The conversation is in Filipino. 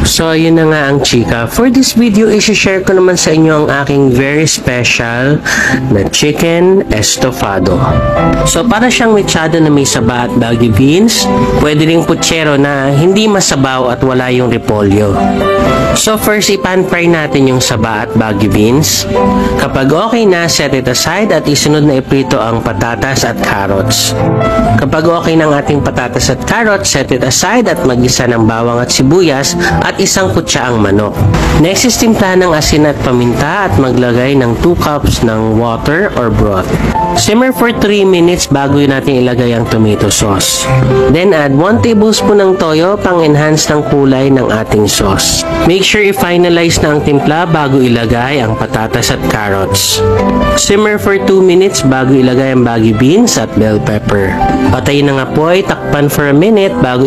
So, yun na nga ang chika. For this video, isi-share ko naman sa inyo ang aking very special na chicken estofado. So, para siyang mechado na may saba at baggy beans, pwede ring putsero na hindi masabaw at wala yung repolyo. So, first, ipan-fry natin yung saba at baggy beans. Kapag okay na, set it aside at isunod na iprito ang patatas at carrots. Kapag okay ng ating patatas at carrots, set it aside at mag-isa ng bawang at sibuyas at isang kutsa ang manok. Next is timplahan ng asin at paminta at maglagay ng 2 cups ng water or broth. Simmer for 3 minutes bago natin ilagay ang tomato sauce. Then add 1 tablespoon ng toyo pang-enhance ng kulay ng ating sauce. Make sure i-finalize na ang timpla bago ilagay ang patatas at carrots. Simmer for 2 minutes bago ilagay ang baggy beans at bell pepper. Patayin ang apoy, takpan for a minute bago